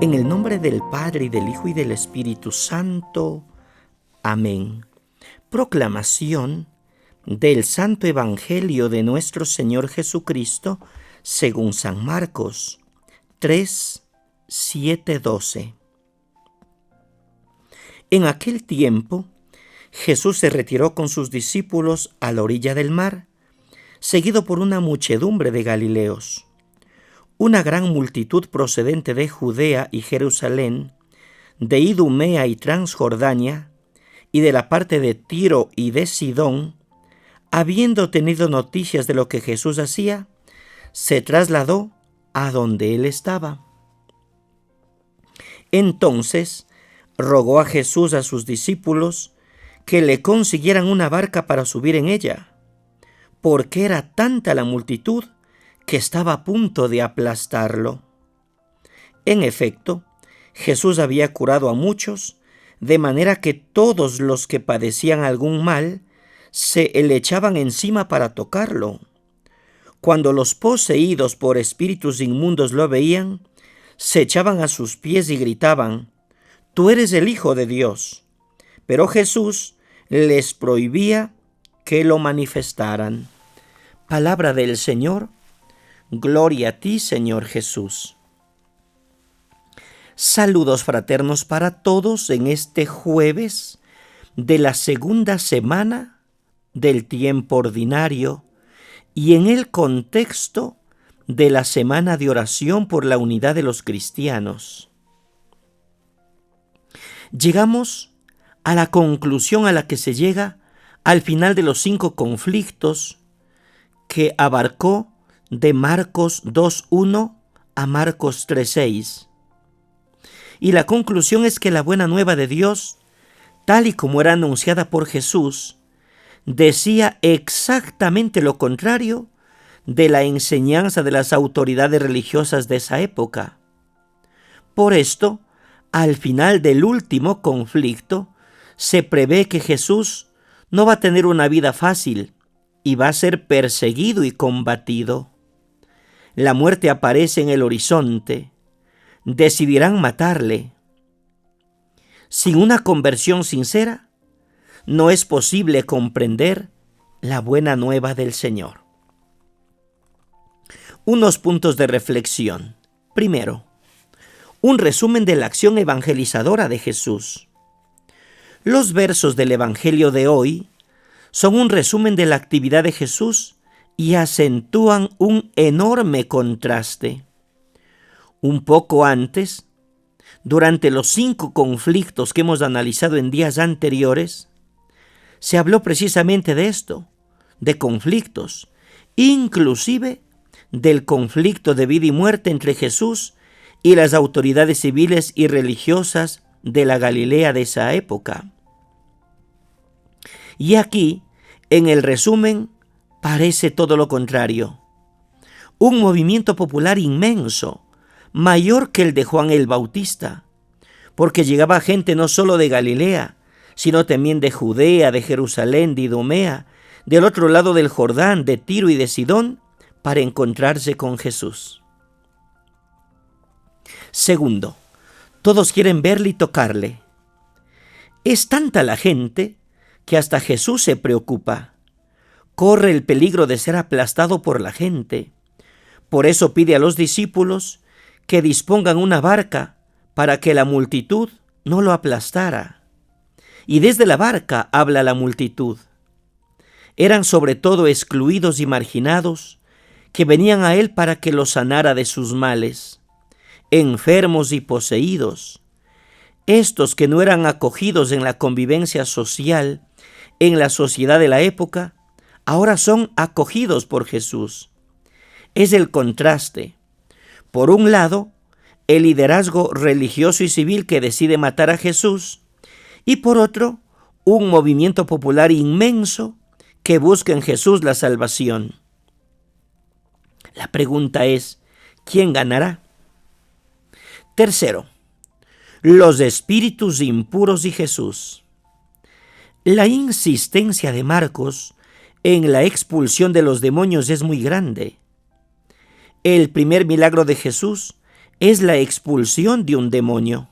En el nombre del Padre, y del Hijo, y del Espíritu Santo. Amén. Proclamación del Santo Evangelio de nuestro Señor Jesucristo según San Marcos 3, 7, 12. En aquel tiempo, Jesús se retiró con sus discípulos a la orilla del mar, seguido por una muchedumbre de Galileos. Una gran multitud procedente de Judea y Jerusalén, de Idumea y Transjordania, y de la parte de Tiro y de Sidón, habiendo tenido noticias de lo que Jesús hacía, se trasladó a donde él estaba. Entonces rogó a Jesús a sus discípulos que le consiguieran una barca para subir en ella, porque era tanta la multitud que estaba a punto de aplastarlo. En efecto, Jesús había curado a muchos, de manera que todos los que padecían algún mal se le echaban encima para tocarlo. Cuando los poseídos por espíritus inmundos lo veían, se echaban a sus pies y gritaban: «Tú eres el Hijo de Dios». Pero Jesús les prohibía que lo manifestaran. Palabra del Señor. Gloria a ti, Señor Jesús. Saludos fraternos para todos en este jueves de la segunda semana del tiempo ordinario y en el contexto de la semana de oración por la unidad de los cristianos. Llegamos a la conclusión a la que se llega al final de los 5 conflictos que abarcó de Marcos 2:1 a Marcos 3:6. Y la conclusión es que la buena nueva de Dios, tal y como era anunciada por Jesús, decía exactamente lo contrario de la enseñanza de las autoridades religiosas de esa época. Por esto, al final del último conflicto, se prevé que Jesús no va a tener una vida fácil y va a ser perseguido y combatido. La muerte aparece en el horizonte. Decidirán matarle. Sin una conversión sincera, no es posible comprender la buena nueva del Señor. Unos puntos de reflexión. Primero, un resumen de la acción evangelizadora de Jesús. Los versos del Evangelio de hoy son un resumen de la actividad de Jesús y acentúan un enorme contraste. Un poco antes, durante los 5 conflictos que hemos analizado en días anteriores, se habló precisamente de esto, de conflictos, inclusive del conflicto de vida y muerte entre Jesús y las autoridades civiles y religiosas de la Galilea de esa época. Y aquí, en el resumen, parece todo lo contrario. Un movimiento popular inmenso, mayor que el de Juan el Bautista, porque llegaba gente no solo de Galilea, sino también de Judea, de Jerusalén, de Idumea, del otro lado del Jordán, de Tiro y de Sidón, para encontrarse con Jesús. Segundo, todos quieren verle y tocarle. Es tanta la gente que hasta Jesús se preocupa. Corre el peligro de ser aplastado por la gente. Por eso pide a los discípulos que dispongan una barca para que la multitud no lo aplastara. Y desde la barca habla la multitud. Eran sobre todo excluidos y marginados que venían a él para que los sanara de sus males, enfermos y poseídos. Estos que no eran acogidos en la convivencia social, en la sociedad de la época, ahora son acogidos por Jesús. Es el contraste. Por un lado, el liderazgo religioso y civil que decide matar a Jesús, y por otro, un movimiento popular inmenso que busca en Jesús la salvación. La pregunta es, ¿quién ganará? Tercero, los espíritus impuros y Jesús. La insistencia de Marcos en la expulsión de los demonios es muy grande. El primer milagro de Jesús es la expulsión de un demonio.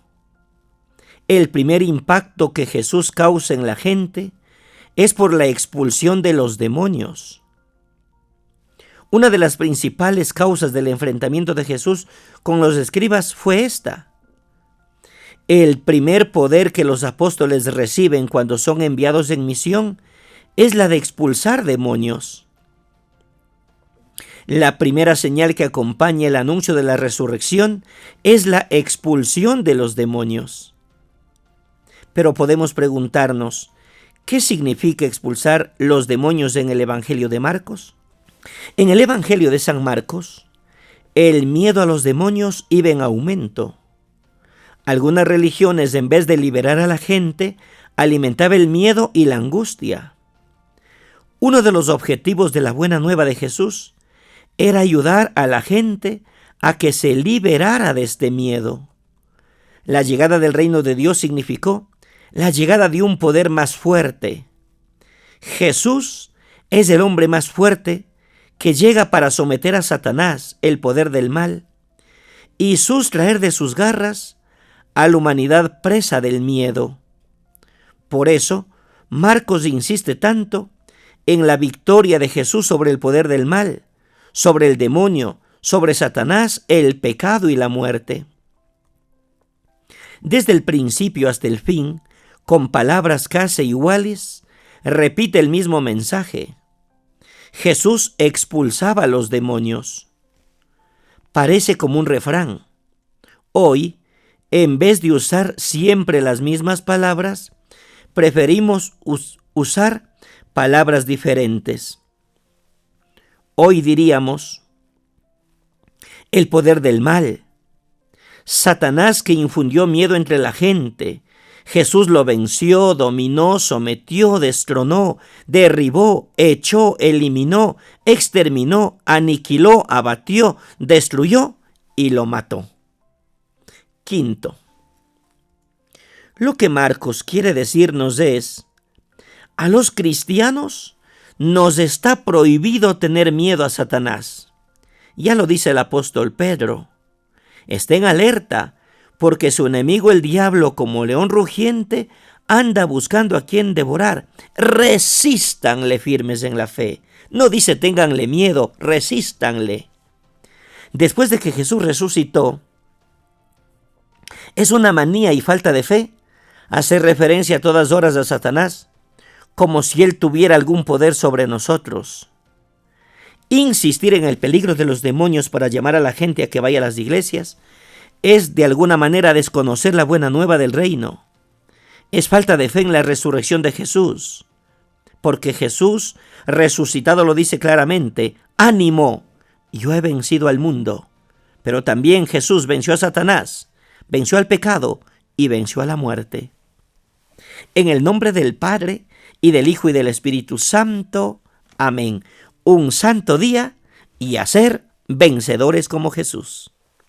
El primer impacto que Jesús causa en la gente es por la expulsión de los demonios. Una de las principales causas del enfrentamiento de Jesús con los escribas fue esta. El primer poder que los apóstoles reciben cuando son enviados en misión es la de expulsar demonios. La primera señal que acompaña el anuncio de la resurrección es la expulsión de los demonios. Pero podemos preguntarnos, ¿qué significa expulsar los demonios en el Evangelio de Marcos? En el Evangelio de San Marcos, el miedo a los demonios iba en aumento. Algunas religiones, en vez de liberar a la gente, alimentaba el miedo y la angustia. Uno de los objetivos de la buena nueva de Jesús era ayudar a la gente a que se liberara de este miedo. La llegada del reino de Dios significó la llegada de un poder más fuerte. Jesús es el hombre más fuerte que llega para someter a Satanás, el poder del mal, y sustraer de sus garras a la humanidad presa del miedo. Por eso, Marcos insiste tanto en la victoria de Jesús sobre el poder del mal, sobre el demonio, sobre Satanás, el pecado y la muerte. Desde el principio hasta el fin, con palabras casi iguales, repite el mismo mensaje. Jesús expulsaba a los demonios. Parece como un refrán. Hoy, en vez de usar siempre las mismas palabras, preferimos usar palabras diferentes. Hoy diríamos, el poder del mal, Satanás que infundió miedo entre la gente. Jesús lo venció, dominó, sometió, destronó, derribó, echó, eliminó, exterminó, aniquiló, abatió, destruyó y lo mató. Quinto, lo que Marcos quiere decirnos es, a los cristianos nos está prohibido tener miedo a Satanás. Ya lo dice el apóstol Pedro. Estén alerta, porque su enemigo el diablo, como león rugiente, anda buscando a quien devorar. Resístanle firmes en la fe. No dice ténganle miedo, resístanle. Después de que Jesús resucitó, es una manía y falta de fe hacer referencia a todas horas a Satanás, como si él tuviera algún poder sobre nosotros. Insistir en el peligro de los demonios para llamar a la gente a que vaya a las iglesias es de alguna manera desconocer la buena nueva del reino. Es falta de fe en la resurrección de Jesús, porque Jesús resucitado lo dice claramente, ánimo, yo he vencido al mundo. Pero también Jesús venció a Satanás, venció al pecado y venció a la muerte. En el nombre del Padre, y del Hijo y del Espíritu Santo. Amén. Un santo día y a ser vencedores como Jesús.